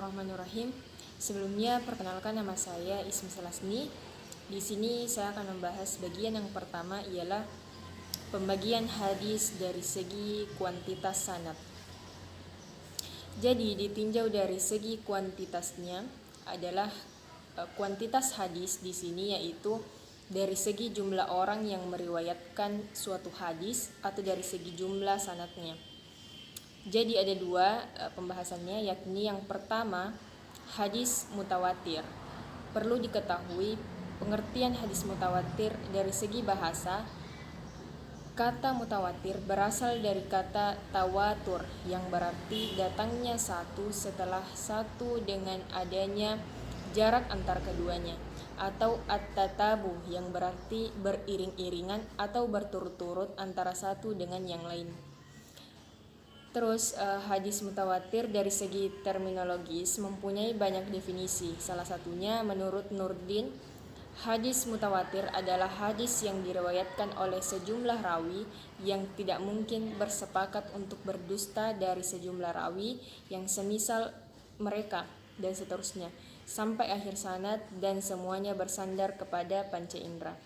Bismillahirrahmanirrahim. Sebelumnya perkenalkan, nama saya Ismi Selasni. Di sini saya akan membahas bagian yang pertama, ialah pembagian hadis dari segi kuantitas sanad. Jadi ditinjau dari segi kuantitasnya adalah kuantitas hadis di sini, yaitu dari segi jumlah orang yang meriwayatkan suatu hadis atau dari segi jumlah sanadnya. Jadi ada dua pembahasannya, yakni yang pertama hadis mutawatir. Perlu diketahui pengertian hadis mutawatir dari segi bahasa. Kata mutawatir berasal dari kata tawatur, yang berarti datangnya satu setelah satu dengan adanya jarak antar keduanya, atau at-tatabuh, yang berarti beriring-iringan atau berturut-turut antara satu dengan yang lain. Terus hadis mutawatir dari segi terminologis mempunyai banyak definisi. Salah satunya menurut Nurdin, hadis mutawatir adalah hadis yang diriwayatkan oleh sejumlah rawi yang tidak mungkin bersepakat untuk berdusta dari sejumlah rawi yang semisal mereka, dan seterusnya sampai akhir sanad, dan semuanya bersandar kepada panca indera.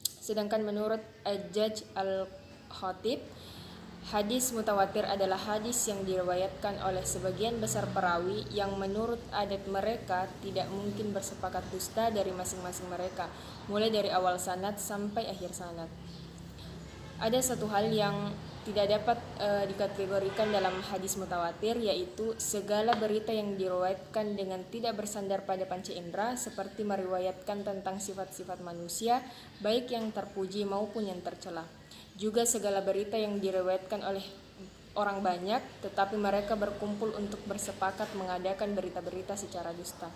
Sedangkan menurut Ajaj al-Khatib, hadis mutawatir adalah hadis yang diriwayatkan oleh sebagian besar perawi yang menurut adat mereka tidak mungkin bersepakat dusta dari masing-masing mereka, mulai dari awal sanad sampai akhir sanad. Ada satu hal yang tidak dapat dikategorikan dalam hadis mutawatir, yaitu segala berita yang diriwayatkan dengan tidak bersandar pada panca indera, seperti meriwayatkan tentang sifat-sifat manusia, baik yang terpuji maupun yang tercela. Juga segala berita yang diriwayatkan oleh orang banyak, tetapi mereka berkumpul untuk bersepakat mengadakan berita-berita secara dusta.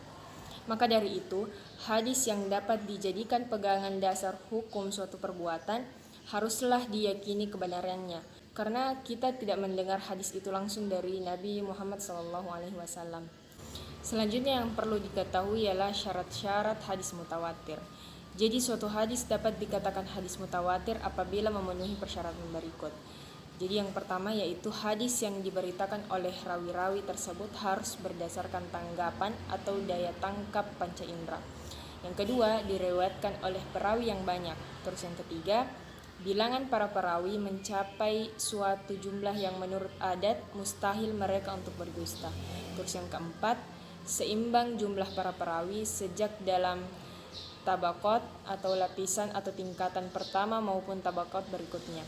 Maka dari itu, hadis yang dapat dijadikan pegangan dasar hukum suatu perbuatan haruslah diyakini kebenarannya, karena kita tidak mendengar hadis itu langsung dari Nabi Muhammad SAW. Selanjutnya yang perlu diketahui ialah syarat-syarat hadis mutawatir. Jadi suatu hadis dapat dikatakan hadis mutawatir apabila memenuhi persyaratan berikut. Jadi yang pertama yaitu hadis yang diberitakan oleh rawi-rawi tersebut harus berdasarkan tanggapan atau daya tangkap panca indera. Yang kedua, diriwayatkan oleh perawi yang banyak. Terus yang ketiga, bilangan para perawi mencapai suatu jumlah yang menurut adat mustahil mereka untuk berdusta. Terus yang keempat, seimbang jumlah para perawi sejak dalam tabaqat atau lapisan atau tingkatan pertama maupun tabaqat berikutnya.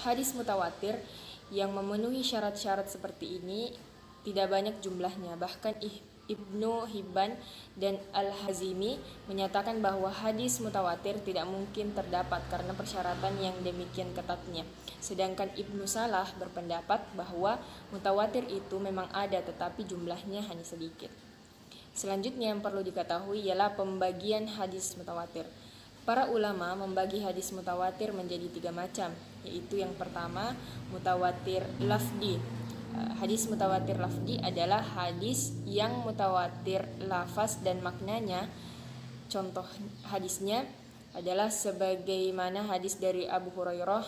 Hadis mutawatir yang memenuhi syarat-syarat seperti ini tidak banyak jumlahnya. Bahkan Ibnu Hibban dan Al-Hazimi menyatakan bahwa hadis mutawatir tidak mungkin terdapat karena persyaratan yang demikian ketatnya. Sedangkan Ibnu Salah berpendapat bahwa mutawatir itu memang ada, tetapi jumlahnya hanya sedikit. Selanjutnya yang perlu diketahui ialah pembagian hadis mutawatir. Para ulama membagi hadis mutawatir menjadi 3 macam, yaitu yang pertama mutawatir lafdi. Hadis mutawatir lafdi adalah hadis yang mutawatir lafaz dan maknanya. Contoh hadisnya adalah sebagaimana hadis dari Abu Hurairah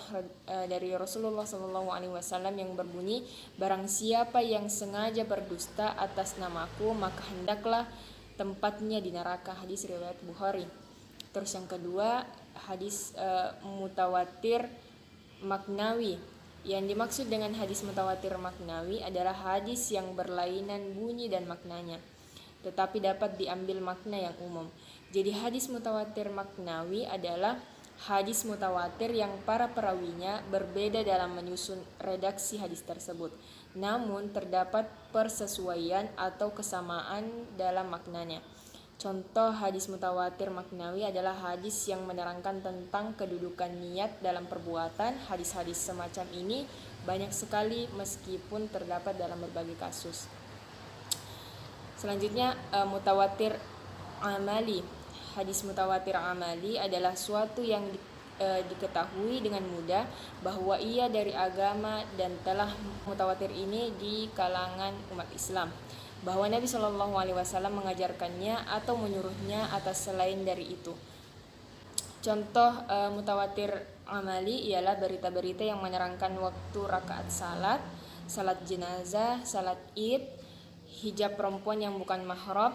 dari Rasulullah SAW yang berbunyi, barang siapa yang sengaja berdusta atas namaku, maka hendaklah tempatnya di neraka. Hadis riwayat Bukhari. Terus yang kedua, hadis mutawatir maknawi. Yang dimaksud dengan hadis mutawatir maknawi adalah hadis yang berlainan bunyi dan maknanya, tetapi dapat diambil makna yang umum. Jadi hadis mutawatir maknawi adalah hadis mutawatir yang para perawinya berbeda dalam menyusun redaksi hadis tersebut, namun terdapat persesuaian atau kesamaan dalam maknanya. Contoh hadis mutawatir maknawi adalah hadis yang menerangkan tentang kedudukan niat dalam perbuatan. Hadis-hadis semacam ini banyak sekali meskipun terdapat dalam berbagai kasus. Selanjutnya mutawatir amali. Hadis mutawatir amali adalah suatu yang diketahui dengan mudah bahwa ia dari agama dan telah mutawatir ini di kalangan umat Islam, bahwa Nabi SAW mengajarkannya atau menyuruhnya atas selain dari itu. Contoh mutawatir amali ialah berita-berita yang menerangkan waktu rakaat salat jenazah, salat id, hijab perempuan yang bukan mahram,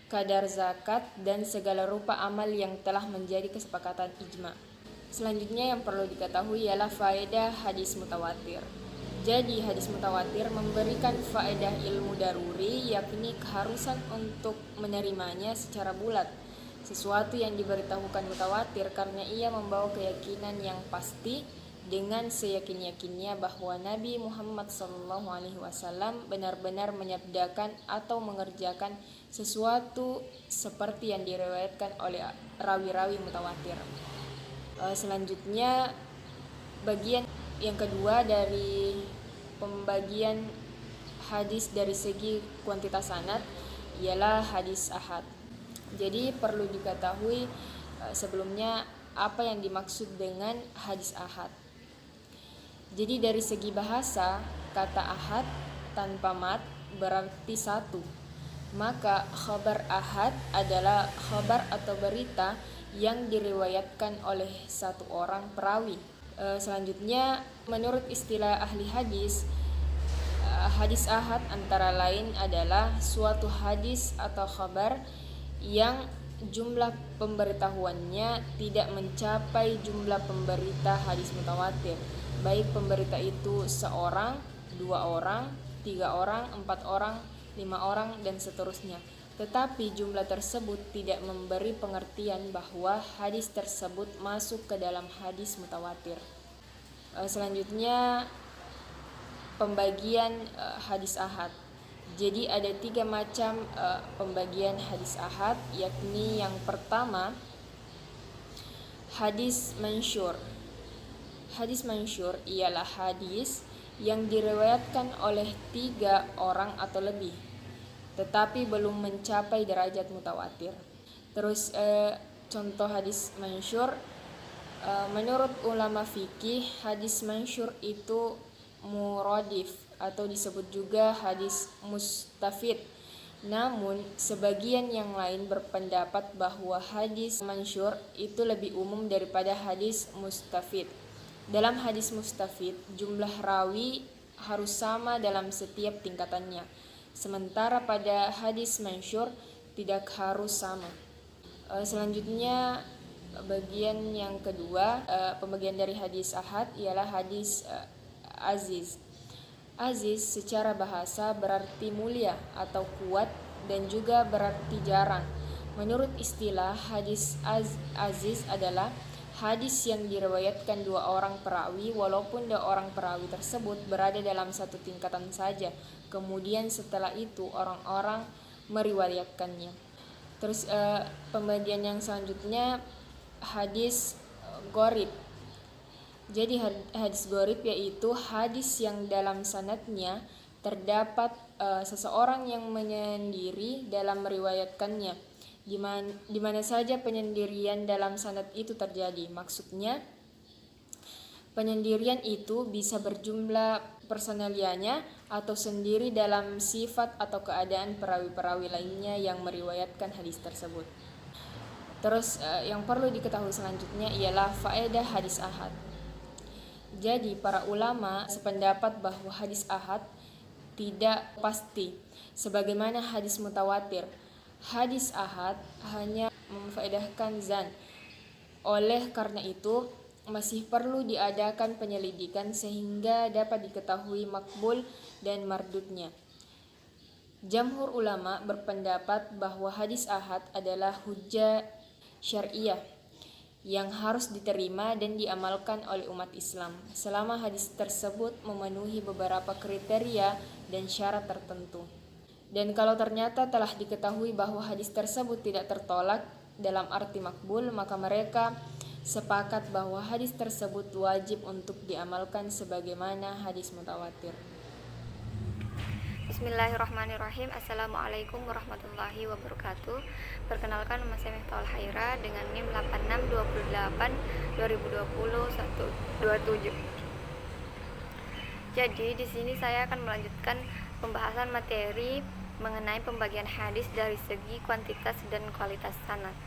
kadar zakat, dan segala rupa amal yang telah menjadi kesepakatan ijma. Selanjutnya yang perlu diketahui ialah faedah hadis mutawatir. Jadi hadis mutawatir memberikan faedah ilmu daruri, yakni keharusan untuk menerimanya secara bulat. Sesuatu yang diberitahukan mutawatir karena ia membawa keyakinan yang pasti dengan seyakin-yakinnya bahwa Nabi Muhammad SAW benar-benar menyabdakan atau mengerjakan sesuatu seperti yang diriwayatkan oleh rawi-rawi mutawatir. Selanjutnya bagian yang kedua dari pembagian hadis dari segi kuantitas sanad ialah hadis ahad. Jadi perlu diketahui sebelumnya apa yang dimaksud dengan hadis ahad. Jadi dari segi bahasa, kata ahad tanpa mat berarti satu. Maka khabar ahad adalah khabar atau berita yang diriwayatkan oleh satu orang perawi. Selanjutnya, menurut istilah ahli hadis, hadis ahad antara lain adalah suatu hadis atau khabar yang jumlah pemberitahuannya tidak mencapai jumlah pemberita hadis mutawatir, baik pemberita itu seorang, 2 orang, 3 orang, 4 orang, 5 orang, dan seterusnya. Tetapi jumlah tersebut tidak memberi pengertian bahwa hadis tersebut masuk ke dalam hadis mutawatir. Selanjutnya pembagian hadis ahad. Jadi ada 3 macam pembagian hadis ahad, yakni yang pertama hadis mansyur. Hadis mansyur ialah hadis yang diriwayatkan oleh 3 orang atau lebih, tetapi belum mencapai derajat mutawatir. Terus contoh hadis mansyur, menurut ulama fikih hadis mansyur itu muradif atau disebut juga hadis mustafid. Namun sebagian yang lain berpendapat bahwa hadis mansyur itu lebih umum daripada hadis mustafid. Dalam hadis mustafid, jumlah rawi harus sama dalam setiap tingkatannya. Sementara pada hadis mansyur tidak harus sama. Selanjutnya bagian yang kedua, pembagian dari hadis ahad ialah hadis aziz. Aziz secara bahasa berarti mulia atau kuat dan juga berarti jarang. Menurut istilah, hadis aziz adalah hadis yang diriwayatkan 2 orang perawi walaupun 2 orang perawi tersebut berada dalam satu tingkatan saja. Kemudian setelah itu orang-orang meriwayatkannya. Terus pembagian yang selanjutnya hadis gharib. Jadi hadis gharib yaitu hadis yang dalam sanadnya terdapat seseorang yang menyendiri dalam meriwayatkannya, di mana saja penyendirian dalam sanad itu terjadi. Maksudnya penyendirian itu bisa berjumlah personalianya atau sendiri dalam sifat atau keadaan perawi-perawi lainnya yang meriwayatkan hadis tersebut. Terus yang perlu diketahui selanjutnya ialah faedah hadis ahad. Jadi para ulama sependapat bahwa hadis ahad tidak pasti sebagaimana hadis mutawatir. Hadis ahad hanya memfaedahkan zan. Oleh karena itu masih perlu diadakan penyelidikan sehingga dapat diketahui makbul dan mardudnya. Jamhur ulama berpendapat bahwa hadis ahad adalah hujjah syariah yang harus diterima dan diamalkan oleh umat Islam selama hadis tersebut memenuhi beberapa kriteria dan syarat tertentu. Dan kalau ternyata telah diketahui bahwa hadis tersebut tidak tertolak dalam arti makbul, maka mereka sepakat bahwa hadis tersebut wajib untuk diamalkan sebagaimana hadis mutawatir. Bismillahirrahmanirrahim. Assalamualaikum warahmatullahi wabarakatuh. Perkenalkan, nama saya Miftahul Haira dengan NIM 8628202127. Jadi di sini saya akan melanjutkan pembahasan materi mengenai pembagian hadis dari segi kuantitas dan kualitas sanad.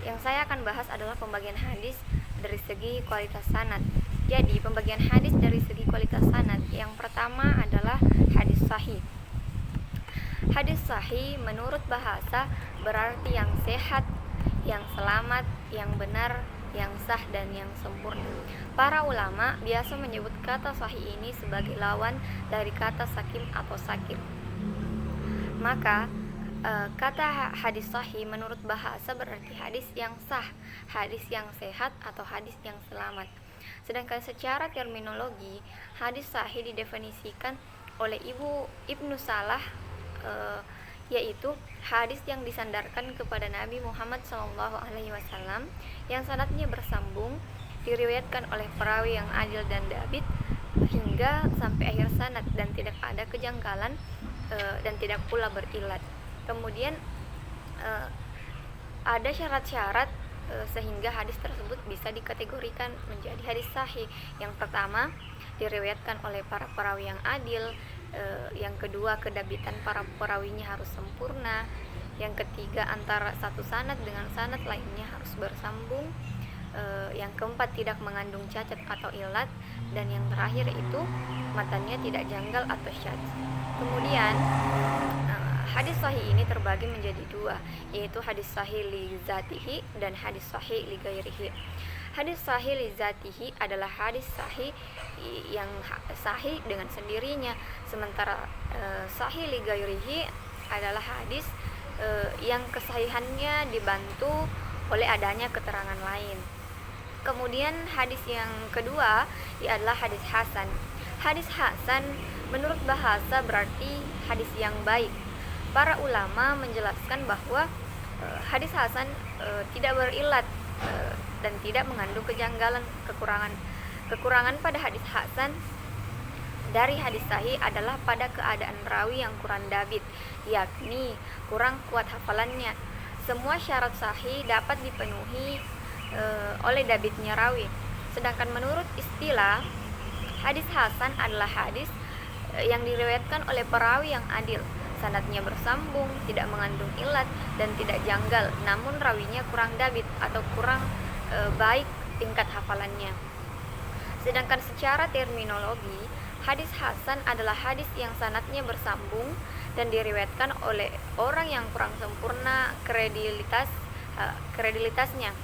Yang saya akan bahas adalah pembagian hadis dari segi kualitas sanad. Jadi pembagian hadis dari segi kualitas sanad, yang pertama adalah hadis sahih. Hadis sahih menurut bahasa berarti yang sehat, yang selamat, yang benar, yang sah, dan yang sempurna. Para ulama biasa menyebut kata sahih ini sebagai lawan dari kata sakim atau sakit. Maka kata hadis sahih menurut bahasa berarti hadis yang sah, hadis yang sehat, atau hadis yang selamat. Sedangkan secara terminologi, hadis sahih didefinisikan oleh Ibnu Salah, yaitu hadis yang disandarkan kepada Nabi Muhammad SAW yang sanadnya bersambung, diriwayatkan oleh perawi yang adil dan dabit hingga sampai akhir sanad, dan tidak ada kejanggalan dan tidak pula berilat. Kemudian ada syarat-syarat sehingga hadis tersebut bisa dikategorikan menjadi hadis sahih. Yang pertama, diriwayatkan oleh para perawi yang adil. Yang kedua, kedabitan para perawinya harus sempurna. Yang ketiga, antara satu sanad dengan sanad lainnya harus bersambung. Yang keempat, tidak mengandung cacat atau ilat. Dan yang terakhir itu matanya tidak janggal atau syadz. Kemudian hadis sahih ini terbagi menjadi dua, yaitu hadis sahih li zatihi dan hadis sahih li ghairihi. Hadis sahih li zatihi adalah hadis sahih yang sahih dengan sendirinya, sementara sahih li ghairihi adalah hadis yang kesahihannya dibantu oleh adanya keterangan lain. Kemudian hadis yang kedua adalah hadis hasan. Hadis hasan menurut bahasa berarti hadis yang baik. Para ulama menjelaskan bahwa hadis hasan tidak berilat dan tidak mengandung kejanggalan. Kekurangan pada hadis hasan dari hadis sahih adalah pada keadaan rawi yang kurang dabit, yakni kurang kuat hafalannya. Semua syarat sahih dapat dipenuhi oleh dabitnya rawi. Sedangkan menurut istilah, hadis hasan adalah hadis yang diriwayatkan oleh perawi yang adil, sanadnya bersambung, tidak mengandung ilat dan tidak janggal, namun rawinya kurang dabit atau kurang baik tingkat hafalannya. Sedangkan secara terminologi, hadis hasan adalah hadis yang sanadnya bersambung dan diriwayatkan oleh orang yang kurang sempurna kredibilitasnya.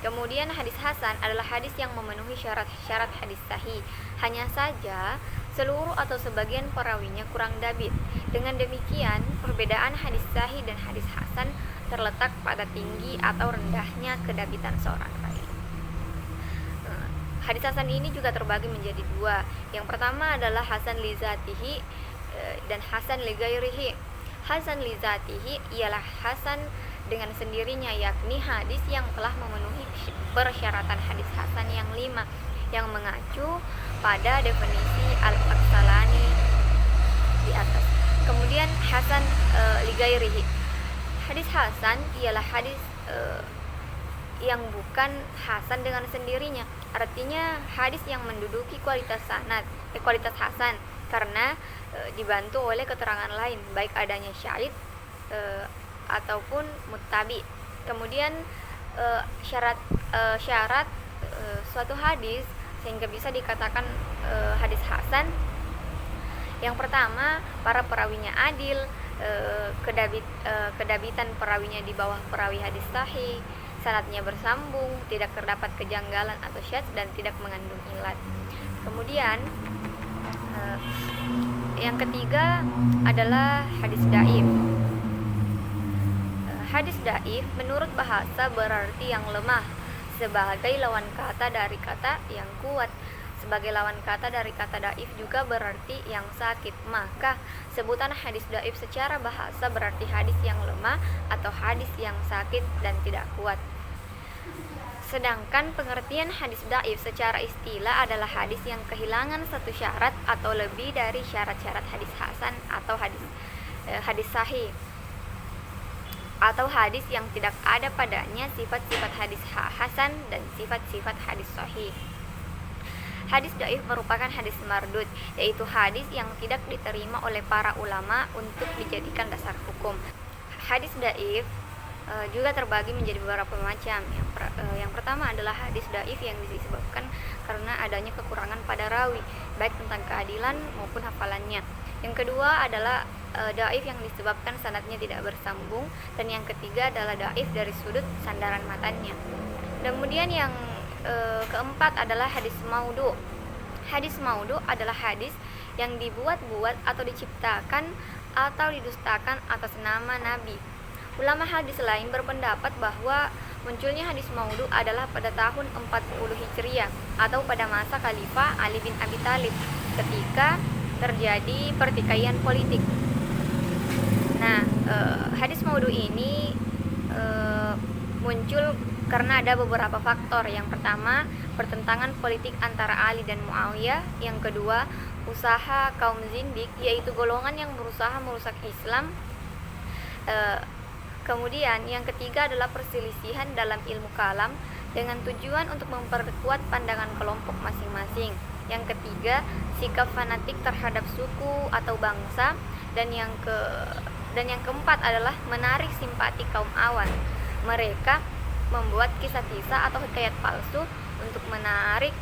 Kemudian hadis hasan adalah hadis yang memenuhi syarat-syarat hadis sahih. Hanya saja seluruh atau sebagian perawinya kurang dabit. Dengan demikian, perbedaan hadis sahih dan hadis hasan terletak pada tinggi atau rendahnya kedabitan seorang rawi. Hadis hasan ini juga terbagi menjadi dua. Yang pertama adalah hasan li zatihi dan hasan li ghairihi. Hasan li zatihi ialah hasan dengan sendirinya, yakni hadis yang telah memenuhi persyaratan hadis hasan yang 5 yang mengacu pada definisi Al-Aqsalani di atas. Kemudian hasan li ghairihi. Hadis hasan ialah hadis yang bukan hasan dengan sendirinya. Artinya hadis yang menduduki kualitas hasan karena dibantu oleh keterangan lain, baik adanya syahid ataupun muttabi. Kemudian syarat suatu hadis sehingga bisa dikatakan hadis hasan. Yang pertama, para perawinya adil, kedabitan perawinya di bawah perawi hadis sahih, sanadnya bersambung, tidak terdapat kejanggalan atau syadz dan tidak mengandung ilat. Kemudian yang ketiga adalah hadis dhaif. Hadis dhaif menurut bahasa berarti yang lemah, sebagai lawan kata dari kata yang kuat. Sebagai lawan kata dari kata dhaif juga berarti yang sakit. Maka sebutan hadis dhaif secara bahasa berarti hadis yang lemah atau hadis yang sakit dan tidak kuat. Sedangkan pengertian hadis dhaif secara istilah adalah hadis yang kehilangan satu syarat atau lebih dari syarat-syarat hadis hasan atau hadis sahih, atau hadis yang tidak ada padanya sifat-sifat hadis hasan dan sifat-sifat hadis sahih. Hadis dhaif merupakan hadis mardud, yaitu hadis yang tidak diterima oleh para ulama untuk dijadikan dasar hukum. Hadis dhaif juga terbagi menjadi beberapa macam. Yang pertama adalah hadis dhaif yang disebabkan karena adanya kekurangan pada rawi, baik tentang keadilan maupun hafalannya. Yang kedua adalah dhaif yang disebabkan sanadnya tidak bersambung, dan yang ketiga adalah dhaif dari sudut sandaran matannya. Kemudian yang keempat adalah hadis maudhu. Hadis maudhu adalah hadis yang dibuat-buat atau diciptakan atau didustakan atas nama Nabi. Ulama hadis lain berpendapat bahwa munculnya hadis maudhu adalah pada tahun 40 Hijriah atau pada masa Khalifah Ali bin Abi Thalib ketika terjadi pertikaian politik. Nah, hadis maudhu ini muncul karena ada beberapa faktor. Yang pertama, pertentangan politik antara Ali dan Muawiyah. Yang kedua, usaha kaum zindik, yaitu golongan yang berusaha merusak Islam. Kemudian yang ketiga adalah perselisihan dalam ilmu kalam dengan tujuan untuk memperkuat pandangan kelompok masing-masing. Yang ketiga, sikap fanatik terhadap suku atau bangsa, dan yang keempat adalah menarik simpati kaum awam. Mereka membuat kisah-kisah atau hikayat palsu untuk menarik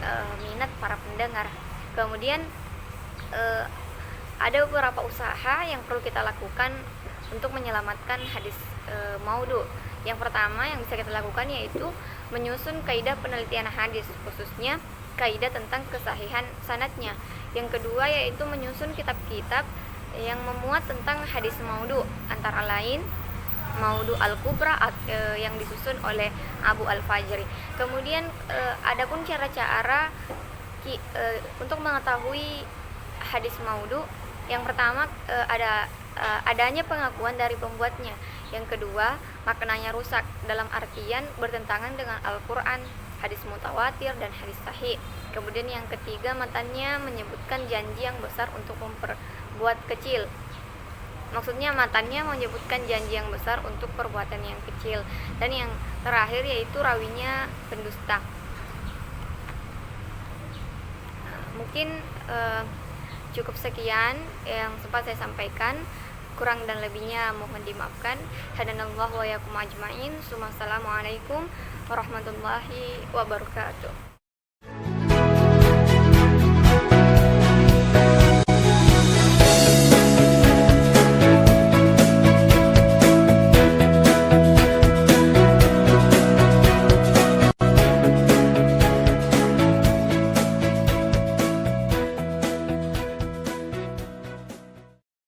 minat para pendengar. Kemudian ada beberapa usaha yang perlu kita lakukan untuk menyelamatkan hadis maudhu. Yang pertama yang bisa kita lakukan yaitu menyusun kaidah penelitian hadis, khususnya kaidah tentang kesahihan sanadnya. Yang kedua yaitu menyusun kitab-kitab yang memuat tentang hadis maudhu, antara lain Maudhu Al-Kubra yang disusun oleh Abu Al-Fajri. Kemudian adapun cara-cara untuk mengetahui hadis maudhu, yang pertama adanya pengakuan dari pembuatnya. Yang kedua, maknanya rusak dalam artian bertentangan dengan Al-Quran, hadis mutawatir, dan hadis sahih. Kemudian yang ketiga, matanya menyebutkan janji yang besar untuk memperbuat kecil. Maksudnya matanya menyebutkan janji yang besar untuk perbuatan yang kecil. Dan yang terakhir yaitu rawinya pendusta. Mungkin cukup sekian yang sempat saya sampaikan. Kurang dan lebihnya mohon dimaafkan. Hadanallahu wa yakum ajmain. Assalamualaikum warahmatullahi wabarakatuh.